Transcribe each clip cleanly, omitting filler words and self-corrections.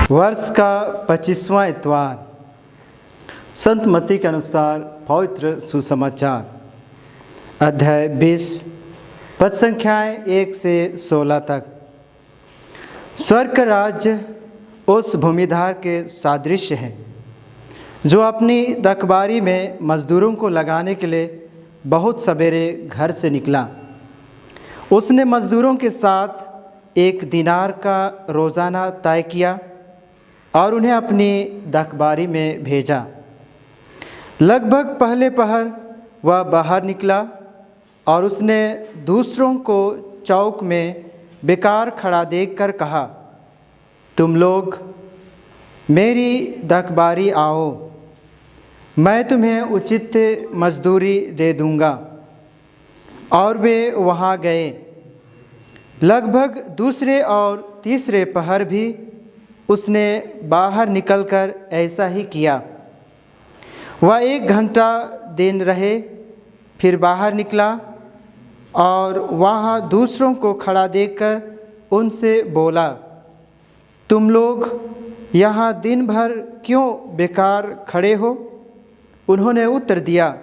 वर्ष का 25वां इतवार संत मत्ती के अनुसार पवित्र सुसमाचार अध्याय 20 पद संख्याएँ 1 से 16 तक। स्वर्ग का राज्य उस भूमिधार के सादृश्य है जो अपनी दकबारी में मजदूरों को लगाने के लिए बहुत सवेरे घर से निकला। उसने मजदूरों के साथ 1 दिनार का रोज़ाना तय किया और उन्हें अपनी दकबारी में भेजा। लगभग पहले पहर वह बाहर निकला और उसने दूसरों को चौक में बेकार खड़ा देखकर कहा, तुम लोग मेरी दकबारी आओ, मैं तुम्हें उचित मजदूरी दे दूंगा। और वे वहाँ गए। लगभग दूसरे और तीसरे पहर भी उसने बाहर निकलकर ऐसा ही किया। वह 1 घंटा दिन रहे, फिर बाहर निकला और वहाँ दूसरों को खड़ा देखकर उनसे बोला, तुम लोग यहाँ दिन भर क्यों बेकार खड़े हो? उन्होंने उत्तर दिया,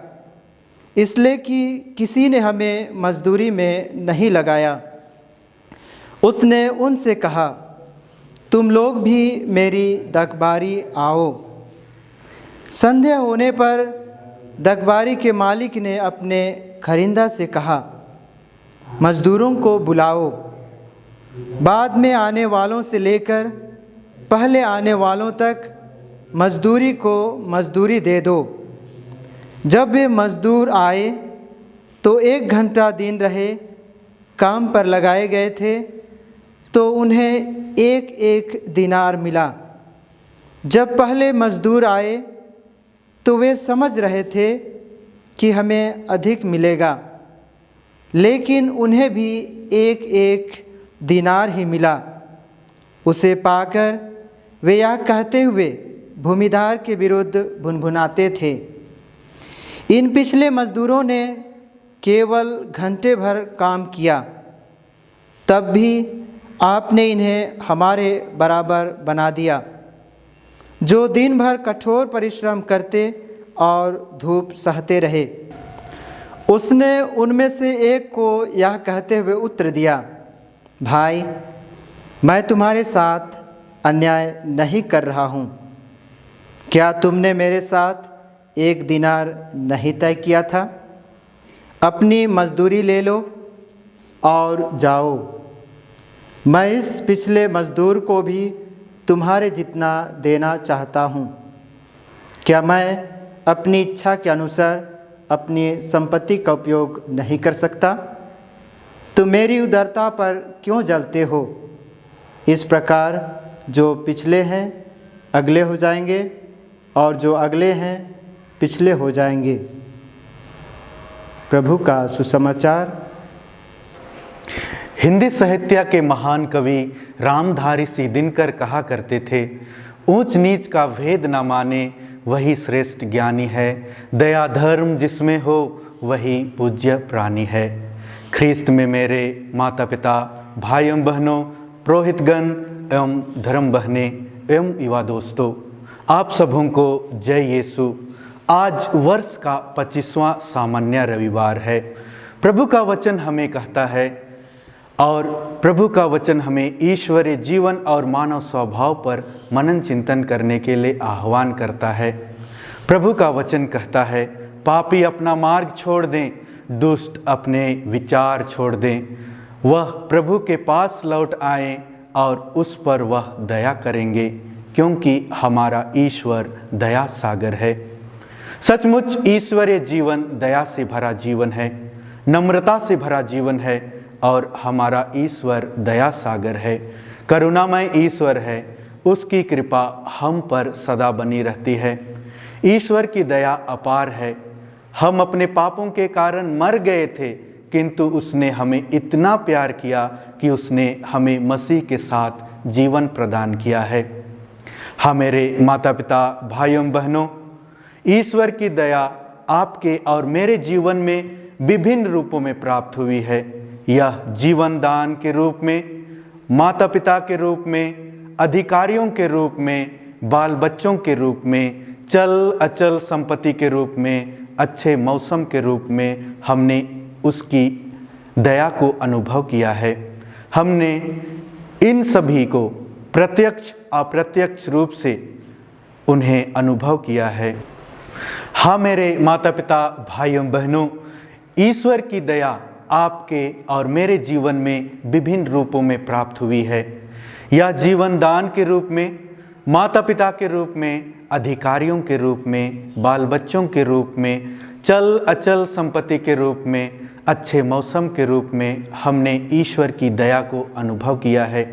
इसलिए कि किसी ने हमें मजदूरी में नहीं लगाया। उसने उनसे कहा, तुम लोग भी मेरी दकबारी आओ। संध्या होने पर दकबारी के मालिक ने अपने खरींदा से कहा, मजदूरों को बुलाओ, बाद में आने वालों से लेकर पहले आने वालों तक मजदूरी को मजदूरी दे दो। जब वे मजदूर आए तो 1 घंटा दिन रहे, काम पर लगाए गए थे तो उन्हें 1 दिनार मिला। जब पहले मजदूर आए तो वे समझ रहे थे कि हमें अधिक मिलेगा, लेकिन उन्हें भी 1 दिनार ही मिला। उसे पाकर वे यह कहते हुए भूमिधार के विरुद्ध भुनभुनाते थे, इन पिछले मजदूरों ने केवल घंटे भर काम किया, तब भी आपने इन्हें हमारे बराबर बना दिया, जो दिन भर कठोर परिश्रम करते और धूप सहते रहे। उसने उनमें से एक को यह कहते हुए उत्तर दिया, भाई, मैं तुम्हारे साथ अन्याय नहीं कर रहा हूँ। क्या तुमने मेरे साथ 1 दिनार नहीं तय किया था? अपनी मजदूरी ले लो और जाओ। मैं इस पिछले मजदूर को भी तुम्हारे जितना देना चाहता हूँ। क्या मैं अपनी इच्छा के अनुसार अपनी संपत्ति का उपयोग नहीं कर सकता? तुम मेरी उदारता पर क्यों जलते हो? इस प्रकार जो पिछले हैं अगले हो जाएंगे और जो अगले हैं पिछले हो जाएंगे। प्रभु का सुसमाचार। हिंदी साहित्य के महान कवि रामधारी सिंह दिनकर कहा करते थे, ऊंच नीच का भेद न माने वही श्रेष्ठ ज्ञानी है, दया धर्म जिसमें हो वही पूज्य प्राणी है। ख्रीस्त में मेरे माता पिता, भाई एवं बहनों, पुरोहितगण एवं धर्म बहने एवं युवा दोस्तों, आप सबों को जय यीशु। आज वर्ष का 25वां सामान्य रविवार है। प्रभु का वचन हमें कहता है और प्रभु का वचन हमें ईश्वरीय जीवन और मानव स्वभाव पर मनन चिंतन करने के लिए आह्वान करता है। प्रभु का वचन कहता है, पापी अपना मार्ग छोड़ दें, दुष्ट अपने विचार छोड़ दें, वह प्रभु के पास लौट आएं और उस पर वह दया करेंगे, क्योंकि हमारा ईश्वर दया सागर है। सचमुच ईश्वरीय जीवन दया से भरा जीवन है, नम्रता से भरा जीवन है और हमारा ईश्वर दया सागर है, करुणामय ईश्वर है। उसकी कृपा हम पर सदा बनी रहती है। ईश्वर की दया अपार है। हम अपने पापों के कारण मर गए थे, किंतु उसने हमें इतना प्यार किया कि उसने हमें मसीह के साथ जीवन प्रदान किया है। हाँ मेरे माता पिता, भाइयों बहनों, ईश्वर की दया आपके और मेरे जीवन में विभिन्न रूपों में प्राप्त हुई है। यह जीवन दान के रूप में, माता पिता के रूप में, अधिकारियों के रूप में, बाल बच्चों के रूप में, चल अचल संपत्ति के रूप में, अच्छे मौसम के रूप में हमने उसकी दया को अनुभव किया है। हमने इन सभी को प्रत्यक्ष अप्रत्यक्ष रूप से उन्हें अनुभव किया है। हाँ मेरे माता पिता, भाइयों बहनों, ईश्वर की दया आपके और मेरे जीवन में विभिन्न रूपों में प्राप्त हुई है। यह जीवन दान के रूप में, माता पिता के रूप में, अधिकारियों के रूप में, बाल बच्चों के रूप में, चल अचल संपत्ति के रूप में, अच्छे मौसम के रूप में हमने ईश्वर की दया को अनुभव किया है।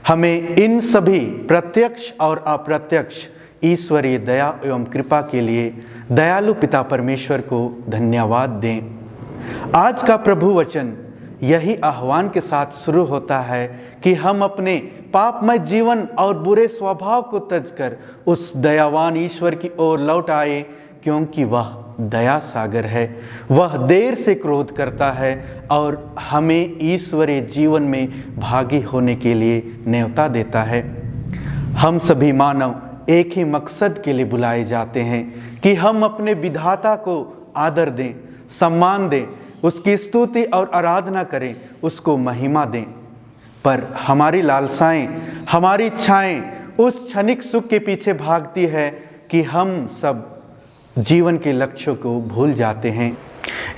हमें इन सभी प्रत्यक्ष और अप्रत्यक्ष ईश्वरीय दया एवं कृपा के लिए दयालु पिता परमेश्वर को धन्यवाद दें। आज का प्रभु वचन यही आह्वान के साथ शुरू होता है कि हम अपने पापमय जीवन और बुरे स्वभाव को त्यजकर उस दयावान ईश्वर की ओर लौट आए, क्योंकि वह दया सागर है। वह देर से क्रोध करता है और हमें ईश्वरीय जीवन में भागी होने के लिए न्योता देता है। हम सभी मानव एक ही मकसद के लिए बुलाए जाते हैं कि हम अपने विधाता को आदर दें, सम्मान दें, उसकी स्तुति और आराधना करें, उसको महिमा दें। पर हमारी लालसाएं, हमारी इच्छाएं उस क्षणिक सुख के पीछे भागती है कि हम सब जीवन के लक्ष्यों को भूल जाते हैं।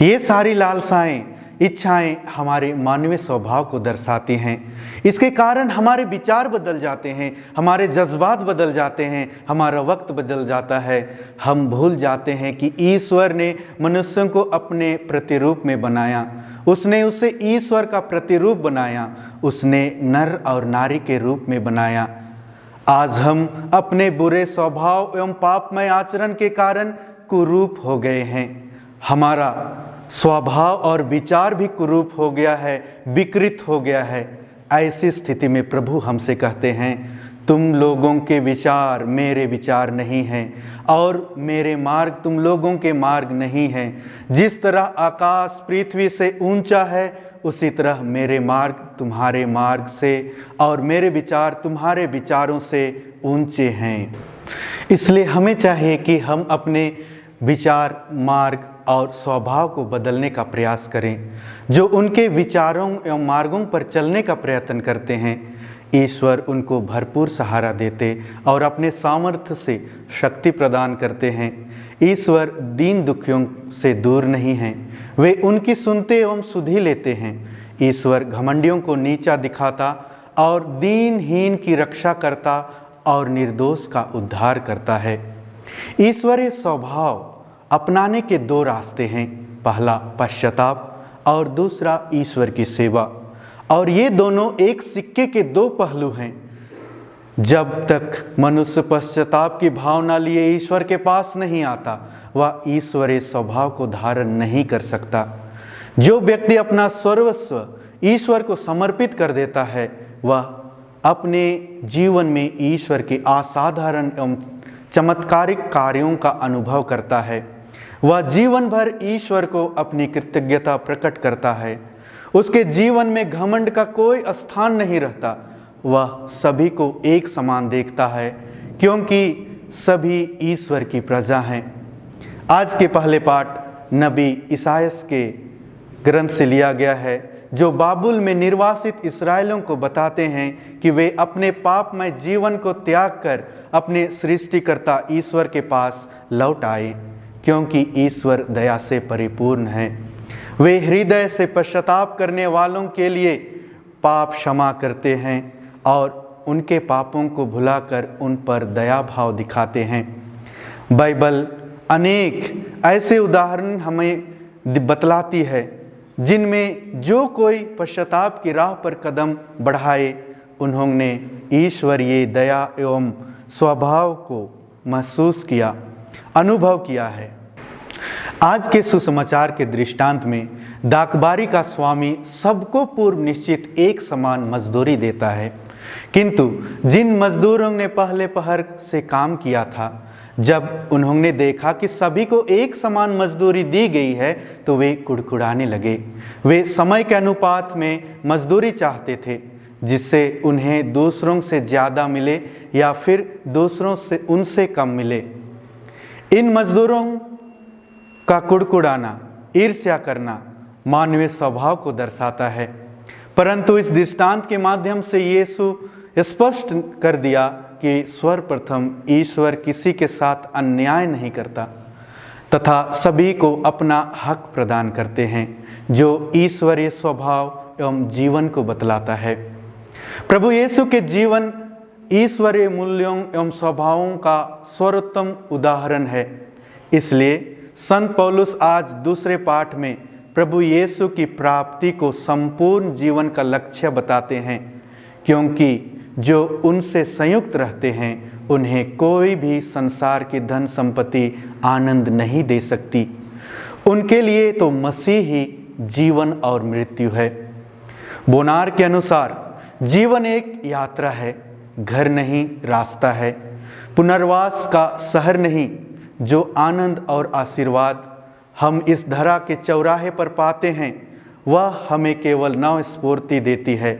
ये सारी लालसाएं, इच्छाएं हमारे मानवीय स्वभाव को दर्शाती हैं। इसके कारण हमारे विचार बदल जाते हैं, हमारे जज्बात बदल जाते हैं, हमारा वक्त बदल जाता है। हम भूल जाते हैं कि ईश्वर ने मनुष्यों को अपने प्रतिरूप में बनाया, उसने उसे ईश्वर का प्रतिरूप बनाया, उसने नर और नारी के रूप में बनाया। आज हम अपने बुरे स्वभाव एवं पापमय आचरण के कारण कुरूप हो गए हैं। हमारा स्वभाव और विचार भी कुरूप हो गया है, विकृत हो गया है। ऐसी स्थिति में प्रभु हमसे कहते हैं, तुम लोगों के विचार मेरे विचार नहीं हैं और मेरे मार्ग तुम लोगों के मार्ग नहीं हैं। जिस तरह आकाश पृथ्वी से ऊंचा है, उसी तरह मेरे मार्ग तुम्हारे मार्ग से और मेरे विचार तुम्हारे विचारों से ऊंचे हैं। इसलिए हमें चाहिए कि हम अपने विचार, मार्ग और स्वभाव को बदलने का प्रयास करें। जो उनके विचारों एवं मार्गों पर चलने का प्रयत्न करते हैं, ईश्वर उनको भरपूर सहारा देते और अपने सामर्थ्य से शक्ति प्रदान करते हैं। ईश्वर दीन दुखियों से दूर नहीं हैं, वे उनकी सुनते एवं सुधि लेते हैं। ईश्वर घमंडियों को नीचा दिखाता और दीनहीन की रक्षा करता और निर्दोष का उद्धार करता है। ईश्वरीय स्वभाव अपनाने के दो रास्ते हैं, पहला पश्चाताप और दूसरा ईश्वर की सेवा। और ये दोनों एक सिक्के के दो पहलू हैं। जब तक मनुष्य पश्चाताप की भावना लिए ईश्वर के पास नहीं आता, वह ईश्वरीय स्वभाव को धारण नहीं कर सकता। जो व्यक्ति अपना सर्वस्व ईश्वर को समर्पित कर देता है, वह अपने जीवन में ईश्वर के असाधारण एवं चमत्कारिक कार्यों का अनुभव करता है। वह जीवन भर ईश्वर को अपनी कृतज्ञता प्रकट करता है। उसके जीवन में घमंड का कोई स्थान नहीं रहता। वह सभी को एक समान देखता है, क्योंकि सभी ईश्वर की प्रजा हैं। आज के पहले पाठ नबी इसायास के ग्रंथ से लिया गया है, जो बाबुल में निर्वासित इस्राएलियों को बताते हैं कि वे अपने पापमय जीवन को त्याग कर अपने सृष्टिकर्ता ईश्वर के पास लौट आए, क्योंकि ईश्वर दया से परिपूर्ण है। वे हृदय से पश्चाताप करने वालों के लिए पाप क्षमा करते हैं और उनके पापों को भुलाकर उन पर दया भाव दिखाते हैं। बाइबल अनेक ऐसे उदाहरण हमें बतलाती है, जिनमें जो कोई पश्चाताप की राह पर कदम बढ़ाए, उन्होंने ईश्वरीय दया एवं स्वभाव को महसूस किया, अनुभव किया है। आज के सुसमाचार के दृष्टांत में डाकबारी का स्वामी सबको पूर्व निश्चित एक समान मजदूरी देता है, किंतु जिन मजदूरों ने पहले पहर से काम किया था, जब उन्होंने देखा कि सभी को एक समान मजदूरी दी गई है, तो वे कुड़कुड़ाने लगे। वे समय के अनुपात में मजदूरी चाहते थे। जिससे उन्हें दूसरों से ज़्यादा मिले या फिर दूसरों से उनसे कम मिले। इन मजदूरों का कुड़कुड़ाना, ईर्ष्या करना मानवीय स्वभाव को दर्शाता है, परंतु इस दृष्टांत के माध्यम से यीशु स्पष्ट कर दिया कि सर्वप्रथम ईश्वर किसी के साथ अन्याय नहीं करता तथा सभी को अपना हक प्रदान करते हैं, जो ईश्वरीय स्वभाव एवं जीवन को बतलाता है। प्रभु यीशु के जीवन ईश्वरीय मूल्यों एवं स्वभावों का सर्वोत्तम उदाहरण है। इसलिए संत पौलुस आज दूसरे पाठ में प्रभु यीशु की प्राप्ति को संपूर्ण जीवन का लक्ष्य बताते हैं, क्योंकि जो उनसे संयुक्त रहते हैं उन्हें कोई भी संसार की धन संपत्ति आनंद नहीं दे सकती। उनके लिए तो मसीह ही जीवन और मृत्यु है। बोनार के अनुसार जीवन एक यात्रा है, घर नहीं रास्ता है, पुनर्वास का शहर नहीं, जो आनंद और आशीर्वाद हम इस धरा के चौराहे पर पाते हैं वह हमें केवल नव स्फूर्ति देती है,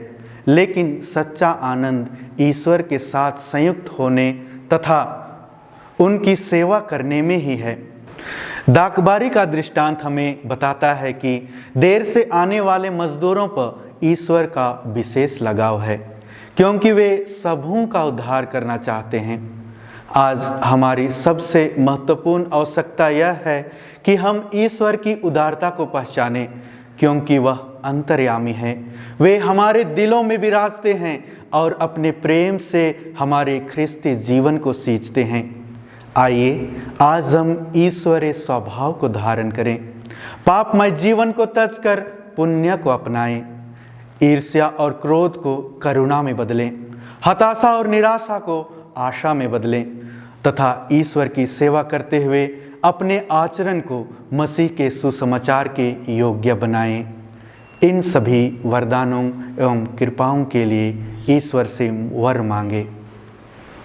लेकिन सच्चा आनंद ईश्वर के साथ संयुक्त होने तथा उनकी सेवा करने में ही है। डाकबारी का दृष्टांत हमें बताता है कि देर से आने वाले मजदूरों पर ईश्वर का विशेष लगाव है, क्योंकि वे सबों का उद्धार करना चाहते हैं। आज हमारी सबसे महत्वपूर्ण आवश्यकता यह है कि हम ईश्वर की उदारता को पहचानें, क्योंकि वह अंतर्यामी हैं। वे हमारे दिलों में विराजते हैं और अपने प्रेम से हमारे ख्रिस्ती जीवन को सींचते हैं। आइए आज हम ईश्वरीय स्वभाव को धारण करें, पापमय जीवन को त्याज कर पुण्य को अपनाएं, ईर्ष्या और क्रोध को करुणा में बदलें, हताशा और निराशा को आशा में बदलें तथा ईश्वर की सेवा करते हुए अपने आचरण को मसीह के सुसमाचार के योग्य बनाएं। इन सभी वरदानों एवं कृपाओं के लिए ईश्वर से वर मांगे।